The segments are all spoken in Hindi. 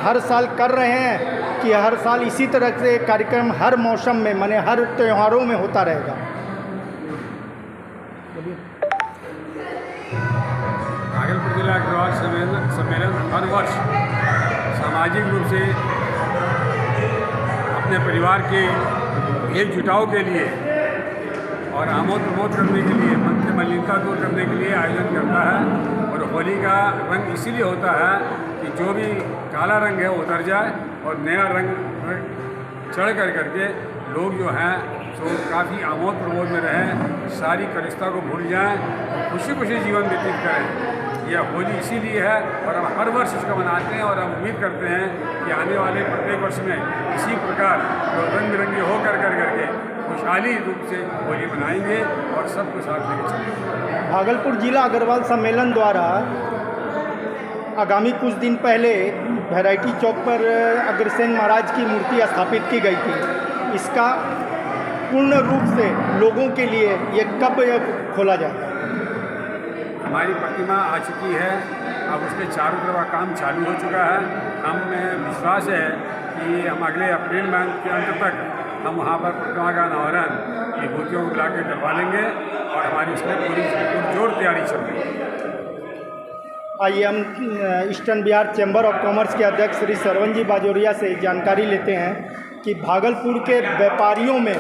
हर साल कर रहे हैं कि हर साल इसी तरह से कार्यक्रम हर मौसम में माने हर त्योहारों में होता रहेगा? भागलपुर जिला अग्रवाल सम्मेलन हर वर्ष सामाजिक रूप से अपने परिवार के एकजुटाव के लिए और आमोद प्रमोद करने के लिए, मन से मलिनता दूर करने के लिए आयोजन करता है। और होली का रंग इसीलिए होता है कि जो भी काला रंग है वो उतर जाए और नया रंग चढ़ करके लोग जो हैं तो काफ़ी आमोद प्रमोद में रहें, सारी कलिष्ठता को भूल जाएं, खुशी खुशी जीवन व्यतीत करें। यह होली इसीलिए है और हम हर वर्ष इसको मनाते हैं और हम उम्मीद करते हैं कि आने वाले प्रत्येक वर्ष में इसी प्रकार रंग बिरंगे हो करके खुशहाली रूप से होली मनाएंगे और सबको साथ लेकर चलेंगे। भागलपुर जिला अग्रवाल सम्मेलन द्वारा आगामी कुछ दिन पहले वैरायटी चौक पर अग्रसेन महाराज की मूर्ति स्थापित की गई थी। इसका पूर्ण रूप से लोगों के लिए ये कब खोला जाएगा? हमारी प्रतिमा आ चुकी है, अब उसके चारों तरफ काम चालू हो चुका है। हमें विश्वास है कि हम अगले अप्रैल महीने के अंत तक हम वहाँ पर प्रतिमा का अनावरण विभूतियों को बुला के करवा लेंगे और हमारी उसमें पूरी जोर तैयारी चल रही है। आइए हम eastern Bihar chamber of commerce के अध्यक्ष श्री सरवन जी बाजोरिया से जानकारी लेते हैं कि भागलपुर के व्यापारियों में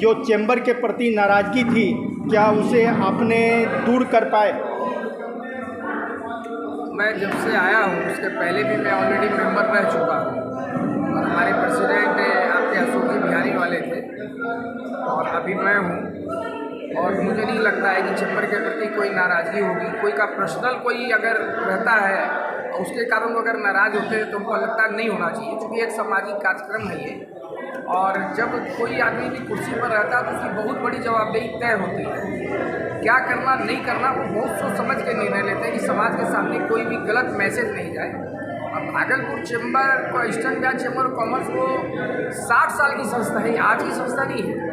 जो चैम्बर के प्रति नाराज़गी थी, क्या उसे आपने दूर कर पाए? मैं जब से आया हूँ उसके पहले भी मैं ऑलरेडी मेंबर रह चुका हूँ और हमारे प्रेसिडेंट आपके अशोक जी बिहारी वाले थे और अभी मैं हूँ। और मुझे नहीं लगता है कि चैम्बर के प्रति कोई नाराज़गी होगी। कोई का पर्सनल कोई अगर रहता है उसके कारण अगर नाराज़ होते हैं तो हमको लगता नहीं होना चाहिए, क्योंकि एक सामाजिक कार्यक्रम है ये। और जब कोई आदमी भी कुर्सी पर रहता है तो उसकी बहुत बड़ी जवाबदेही तय होती है। क्या करना नहीं करना वो बहुत सोच समझ के निर्णय लेते हैं कि समाज के सामने कोई भी गलत मैसेज नहीं जाए। अब Bhagalpur chamber, eastern Bihar chamber of commerce वो 60 साल की संस्था है, आज की संस्था नहीं है।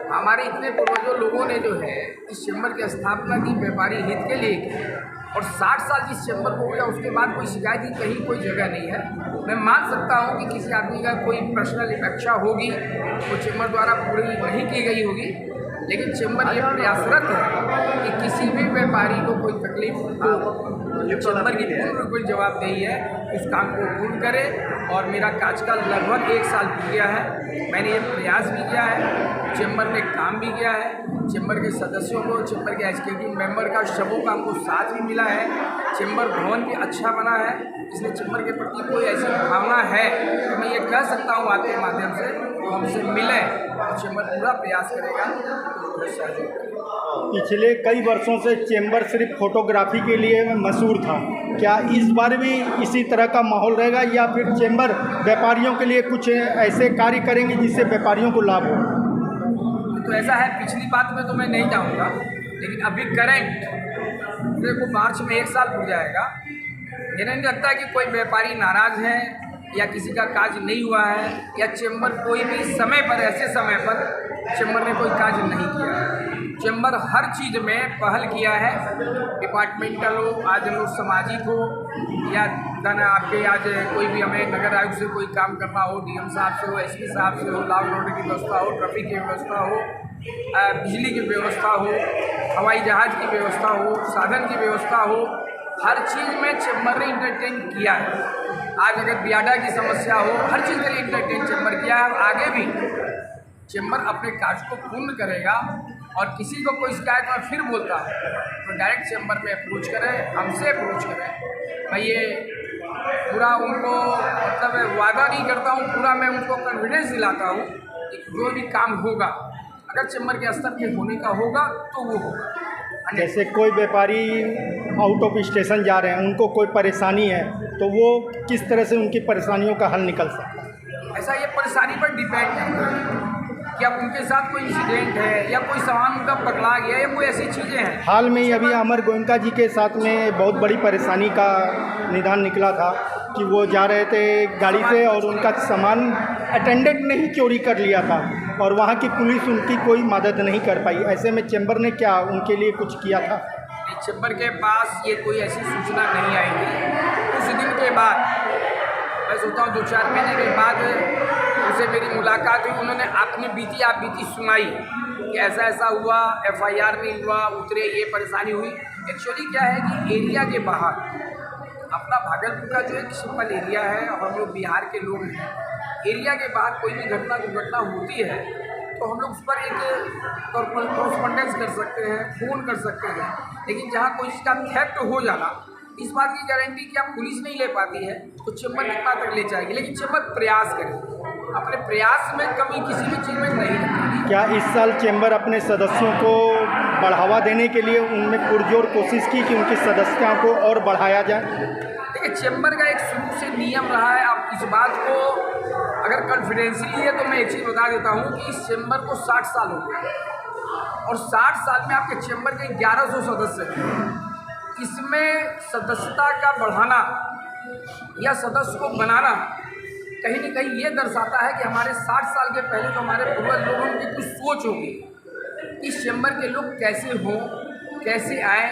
हमारे इतने पूर्वजों लोगों ने जो है इस चैम्बर की स्थापना की व्यापारी हित के लिए की और 60 साल जिस चैम्बर को गया उसके बाद कोई शिकायत की कहीं कोई जगह नहीं है। मैं मान सकता हूं कि किसी आदमी का कोई पर्सनल अपेक्षा होगी वो चैम्बर द्वारा पूरी नहीं की गई होगी, लेकिन चैम्बर ये प्रयासरत है कि किसी भी व्यापारी को कोई तकलीफ हो, चैम्बर की पूर्ण कोई जवाबदेही है उस काम को पूर्ण करे। और मेरा कार्यकाल लगभग 1 साल बीत गया है, मैंने ये प्रयास भी किया है, चैम्बर ने काम भी किया है। चैम्बर के सदस्यों को, चैम्बर के एग्जीक्यूटिव मेंबर का सबों का हमको साथ भी मिला है। चैम्बर भवन भी अच्छा बना है, इसलिए चैम्बर के प्रति कोई ऐसी भावना है तो मैं ये कह सकता हूँ आपके माध्यम से तो हमसे मिले और चैम्बर पूरा प्रयास करेगा। पिछले कई वर्षों से चैम्बर सिर्फ फोटोग्राफी के लिए मशहूर था, क्या इस बार भी इसी तरह का माहौल रहेगा या फिर चैम्बर व्यापारियों के लिए कुछ ऐसे कार्य करेंगे जिससे व्यापारियों को लाभ हो? तो ऐसा है, पिछली बात में तो मैं नहीं जाऊँगा, लेकिन अभी करेंट को मार्च में 1 साल पूरा जाएगा। मुझे नहीं लगता है कि कोई व्यापारी नाराज़ है या किसी का काज नहीं हुआ है या चैम्बर कोई भी समय पर, ऐसे समय पर चैम्बर ने कोई काज नहीं किया है। चैम्बर हर चीज़ में पहल किया है, डिपार्टमेंटल हो, आज लोग सामाजिक हो या धन आपके आज कोई भी हमें नगर आयुक्त से कोई काम करना हो, डीएम साहब से हो, एसपी साहब से हो, लॉ एंड ऑर्डर की व्यवस्था हो, ट्रैफिक की व्यवस्था हो, बिजली की व्यवस्था हो, हवाई जहाज़ की व्यवस्था हो, साधन की व्यवस्था हो, हर चीज़ में चैम्बर ने इंटरटेन किया है। आज अगर बियाडा की समस्या हो, हर चीज़ के लिए इंटरटेन चैम्बर किया है। आगे भी चैम्बर अपने कार्य को पूर्ण करेगा और किसी को कोई शिकायत में फिर बोलता है तो डायरेक्ट चैम्बर में अप्रोच करें, हमसे अप्रोच करें। मैं ये पूरा उनको मतलब वादा नहीं करता हूँ, पूरा मैं उनको कॉन्फिडेंस दिलाता हूँ कि जो भी काम होगा अगर चैम्बर के स्तर पे होने का होगा तो वो होगा। जैसे कोई व्यापारी आउट ऑफ स्टेशन जा रहे हैं, उनको कोई परेशानी है तो वो किस तरह से उनकी परेशानियों का हल निकल सकता है? ऐसा ये परेशानी पर डिपेंड करता है कि अब उनके साथ कोई इंसिडेंट है या कोई सामान उनका पकड़ा गया या कोई ऐसी चीज़ें हैं। हाल में ही अभी अमर गोयनका जी के साथ में बहुत बड़ी परेशानी का निदान निकला था कि वो जा रहे थे गाड़ी से और उनका सामान अटेंडेंट ने ही चोरी कर लिया था और वहाँ की पुलिस उनकी कोई मदद नहीं कर पाई। ऐसे में चैम्बर ने क्या उनके लिए कुछ किया था? चैम्बर के पास ये कोई ऐसी सूचना नहीं आई थी। कुछ दिन के बाद मैं सोचता हूँ 2-4 महीने के बाद उनसे मेरी मुलाकात हुई, उन्होंने अपनी बीती सुनाई कि ऐसा ऐसा हुआ, FIR नहीं हुआ, उतरे, ये परेशानी हुई। एक्चुअली क्या है कि एरिया के बाहर अपना भागलपुर का जो एक सिंपल एरिया है और हम लोग बिहार के लोग हैं, एरिया के बाहर कोई भी दुर्घटना होती है तो हम लोग उस पर एक कॉरस्पॉन्डेंस कर सकते हैं, फ़ोन कर सकते हैं। लेकिन जहाँ कोई इसका थेफ्ट हो जाना, इस बात की गारंटी कि आप पुलिस नहीं ले पाती है तो चैम्बर कितना तक ले जाएगी, लेकिन चैम्बर प्रयास करेगी, अपने प्रयास में कमी किसी भी चीज़ में नहीं रखेगी। क्या इस साल चैम्बर अपने सदस्यों को बढ़ावा देने के लिए उनमें पुरजोर कोशिश की कि उनकी सदस्यता को और बढ़ाया जाए? देखिए, चैम्बर का एक शुरू से नियम रहा है। आप इस बात को अगर कॉन्फिडेंशियली है तो मैं एक चीज़ बता देता हूँ कि इस चैम्बर को 60 साल हो गए और 60 साल में आपके चैम्बर के 1100 सदस्य हैं। इसमें सदस्यता का बढ़ाना या सदस्य को बनाना कहीं न कहीं ये दर्शाता है कि हमारे 60 साल के पहले जो हमारे पूर्वज लोगों की कुछ सोच होगी, इस चैम्बर के लोग कैसे हों, कैसे आए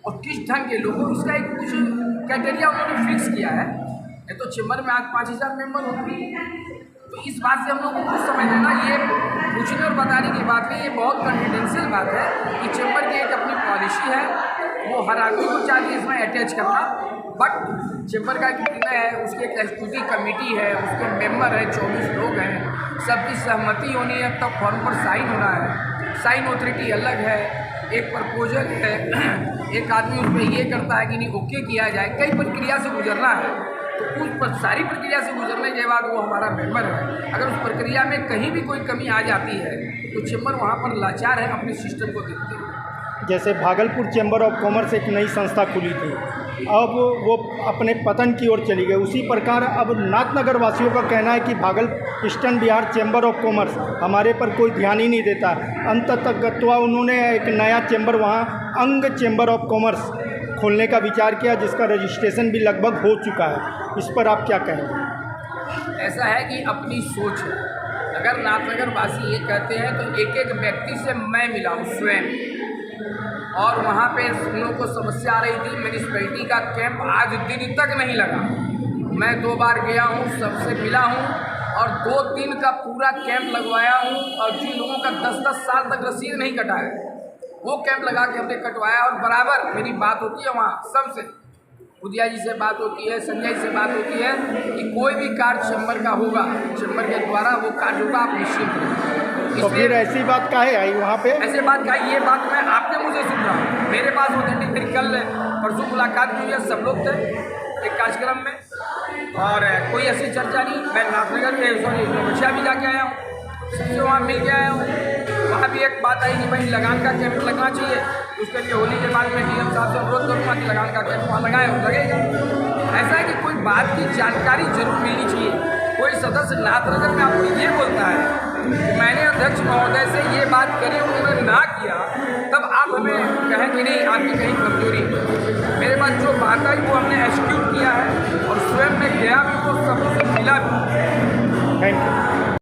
और किस ढंग के लोग हों, इसका एक कुछ क्राइटेरिया उन्होंने फिक्स किया है। ये तो चैम्बर में आज 5000 मेंबर होते हैं, तो इस बात से हम लोग को कुछ समझ लेना, ये पूछने और बताने की बात नहीं, ये बहुत कॉन्फिडेंशियल बात है कि चैम्बर की एक अपनी पॉलिसी है, वो हर आदमी को चाहिए इसमें अटैच करना। बट चैम्बर का एक निर्णय है, उसकी एक एग्जीक्यूटिव कमेटी है, उसके मेंबर है, 24 लोग हैं, सबकी सहमति होनी है, तब फॉर्म पर साइन होना है। साइन ऑथोरिटी अलग है, एक प्रपोजल है, एक आदमी उस पर ये करता है कि नहीं ओके किया जाए, कई प्रक्रिया से गुजरना है। तो उस पर सारी प्रक्रिया से गुजरने के बाद वो हमारा मेंबर है। अगर उस प्रक्रिया में कहीं भी कोई कमी आ जाती है तो चैम्बर वहाँ पर लाचार है अपने सिस्टम को देखते हुए। जैसे भागलपुर चैम्बर ऑफ कॉमर्स एक नई संस्था खुली थी, अब वो अपने पतन की ओर चली गई। उसी प्रकार अब नाथनगर वासियों का कहना है कि eastern Bihar chamber of commerce हमारे पर कोई ध्यान ही नहीं देता। अंततः उन्होंने एक नया चैम्बर वहाँ अंग चैम्बर ऑफ कॉमर्स खोलने का विचार किया, जिसका रजिस्ट्रेशन भी लगभग हो चुका है। इस पर आप क्या कहेंगे? ऐसा है कि अपनी सोच है। अगर नाथनगर वासी ये कहते हैं तो एक एक व्यक्ति से मैं मिला हूँ स्वयं, और वहाँ पे उन लोगों को समस्या आ रही थी। म्यूनिसिपैलिटी का कैंप आज दिन तक नहीं लगा। मैं 2 बार गया हूँ, सबसे मिला हूँ और 2 दिन का पूरा कैंप लगवाया हूँ, और जिन लोगों का 10-10 साल तक रसीद नहीं कटा है वो कैंप लगा के हमने कटवाया। और बराबर मेरी बात होती है वहाँ सबसे, उदिया जी से बात होती है, संजय से बात होती है कि कोई भी कार्य चैम्बर का होगा, चैम्बर के द्वारा वो कार्य होगा, आप निश्चिंत रहें। तो फिर ऐसी बात काहे आई वहाँ पे? ऐसे बात का ये बात मैं आपके मुँह से सुन रहा हूँ। मेरे पास ऑथेंटिक मेरी कल परसों मुलाकात हुई है, सब लोग थे एक कार्यक्रम में और कोई ऐसी चर्चा नहीं। मैं नाथनगर नौबछिया भी जाके आया हूँ, सबसे वहाँ मिल के आया हूँ। वहाँ भी एक बात आई कि भाई लगान का कैंप लगना चाहिए, उसके लिए होली के बाद मैं DM साहब से अनुरोध करूँगा कि लगान का कैंप वहाँ लगाए, लगेगा। ऐसा है कि कोई बात की जानकारी जरूर मिलनी चाहिए। कोई सदस्य नाथनगर में आपको ये बोलता है कि मैंने अध्यक्ष महोदय से ये बात करी, उन्होंने ना किया, तब आप हमें कहें कि नहीं आपकी कहीं कमजोरी। मेरे पास जो बात आई वो हमने एक्सक्यूट किया है और स्वयं में गया भी, वो सबसे मिला भी। Thank you.